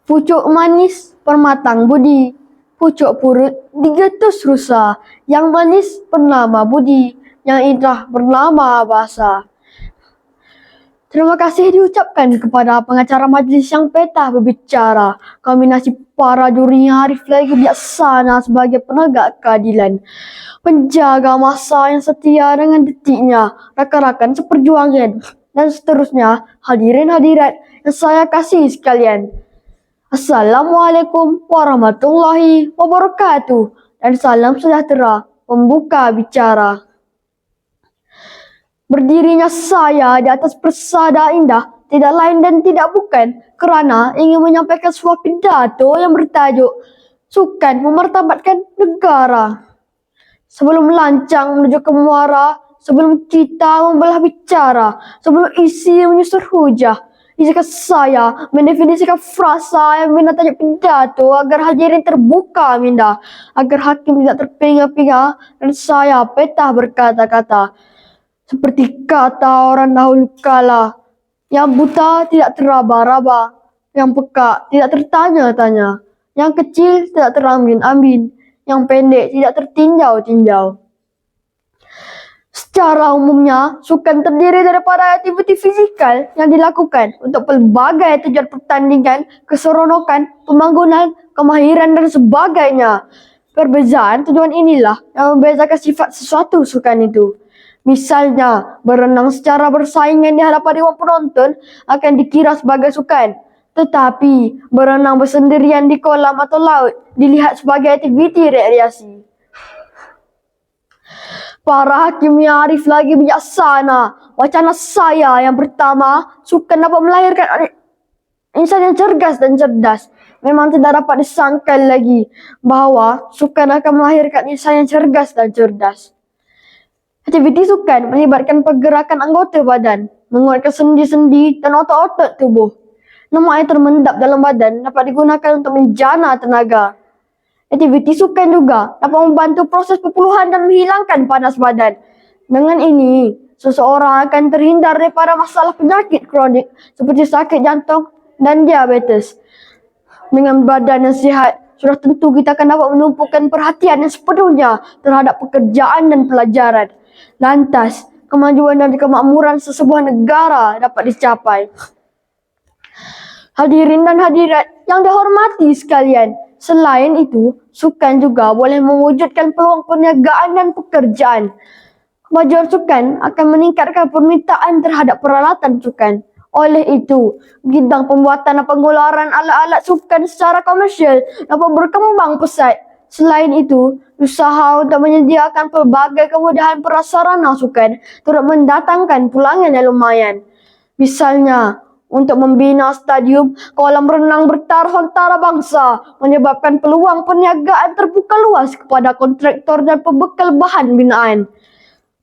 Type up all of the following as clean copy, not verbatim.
Pucuk manis permatang budi, pucuk purut digetus rusa, yang manis bernama budi, yang indah bernama bahasa. Terima kasih diucapkan kepada pengacara majlis yang petah berbicara. Kombinasi para jurinya Arif lagi bijaksana sebagai penegak keadilan. Penjaga masa yang setia dengan detiknya, rakan-rakan seperjuangan, dan seterusnya hadirin hadirat yang saya kasih sekalian. Assalamualaikum warahmatullahi wabarakatuh dan salam sejahtera pembuka bicara. Berdirinya saya di atas persada indah tidak lain dan tidak bukan kerana ingin menyampaikan sebuah pidato yang bertajuk Sukan Memartabatkan Negara. Sebelum lancang menuju ke muara, sebelum kita membelah bicara, sebelum isi menyusur hujah, izinkan saya mendefinisikan frasa yang bina tajuk pidato agar hadirin terbuka minda, agar hakim tidak terpinga-pinga dan saya petah berkata-kata. Seperti kata orang dahulu kala, yang buta tidak teraba-raba, yang peka tidak tertanya-tanya, yang kecil tidak terambin-ambin, yang pendek tidak tertinjau-tinjau. Secara umumnya, sukan terdiri daripada aktiviti fisikal yang dilakukan untuk pelbagai tujuan pertandingan, keseronokan, pembangunan, kemahiran dan sebagainya. Perbezaan tujuan inilah yang membezakan sifat sesuatu sukan itu. Misalnya, berenang secara bersaingan di hadapan ribuan penonton akan dikira sebagai sukan. Tetapi, berenang bersendirian di kolam atau laut dilihat sebagai aktiviti rekreasi. Para hakim yang arif lagi bijaksana. Wacana saya yang pertama, sukan dapat melahirkan insan yang cergas dan cerdas. Memang tidak dapat disangkal lagi bahawa sukan akan melahirkan insan yang cerdas dan cerdas. Aktiviti sukan melibatkan pergerakan anggota badan, menguatkan sendi-sendi dan otot-otot tubuh. Lemak yang termendap dalam badan dapat digunakan untuk menjana tenaga. Aktiviti sukan juga dapat membantu proses perpuluhan dan menghilangkan panas badan. Dengan ini, seseorang akan terhindar daripada masalah penyakit kronik seperti sakit jantung dan diabetes. Dengan badan yang sihat, sudah tentu kita akan dapat menumpukan perhatian yang sepenuhnya terhadap pekerjaan dan pelajaran. Lantas, kemajuan dan kemakmuran sesebuah negara dapat dicapai. Hadirin dan hadirat yang dihormati sekalian, selain itu, sukan juga boleh mewujudkan peluang perniagaan dan pekerjaan. Kemajuan sukan akan meningkatkan permintaan terhadap peralatan sukan. Oleh itu, bidang pembuatan dan pengeluaran alat-alat sukan secara komersial dapat berkembang pesat. Selain itu, usaha untuk menyediakan pelbagai kemudahan prasarana sukan turut mendatangkan pulangan yang lumayan. Misalnya, untuk membina stadium, kolam renang bertaraf antarabangsa menyebabkan peluang perniagaan terbuka luas kepada kontraktor dan pembekal bahan binaan.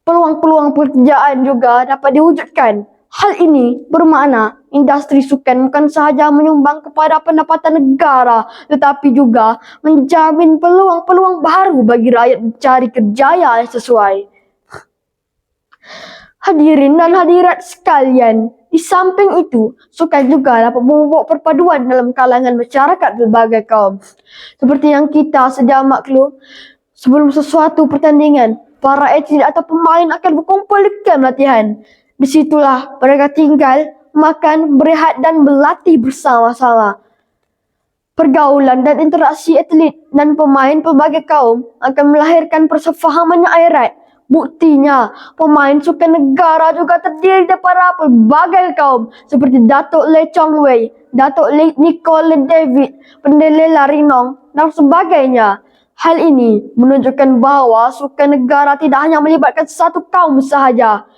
Peluang-peluang pekerjaan juga dapat diwujudkan. Hal ini bermakna industri sukan bukan sahaja menyumbang kepada pendapatan negara, tetapi juga menjamin peluang-peluang baru bagi rakyat mencari kerja yang sesuai. Hadirin dan hadirat sekalian, di samping itu, sukan juga dapat membawa perpaduan dalam kalangan masyarakat berbagai kaum. Seperti yang kita sedia maklum, sebelum sesuatu pertandingan, para atlet atau pemain akan berkumpul di kamp latihan. Disitulah mereka tinggal, makan, berehat dan berlatih bersama-sama. Pergaulan dan interaksi atlet dan pemain pelbagai kaum akan melahirkan persefahaman yang erat. Buktinya, pemain sukan negara juga terdiri daripada pelbagai kaum seperti Datuk Lee Chong Wei, Datuk Lee Nicole David, Pendele Larinong dan sebagainya. Hal ini menunjukkan bahawa sukan negara tidak hanya melibatkan satu kaum sahaja,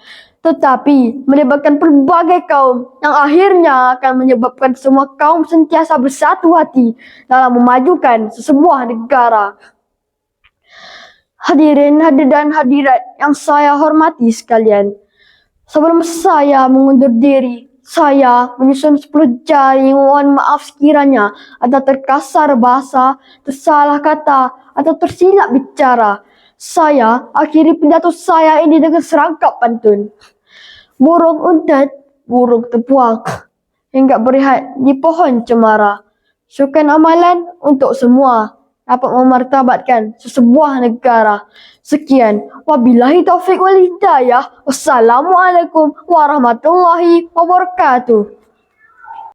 tetapi melibatkan pelbagai kaum yang akhirnya akan menyebabkan semua kaum sentiasa bersatu hati dalam memajukan sesebuah negara. Hadirin dan hadirat yang saya hormati sekalian, sebelum saya mengundur diri, saya menyusun 10 jari mohon maaf sekiranya ada terkasar bahasa, tersalah kata atau tersilap bicara. Saya akhiri pidato saya ini dengan serangkap pantun. Burung untat, burung terpuang, hingga berehat di pohon cemara. sukan amalan untuk semua dapat memartabatkan sesebuah negara. Sekian, wabillahi taufik wal hidayah. Wassalamualaikum warahmatullahi wabarakatuh.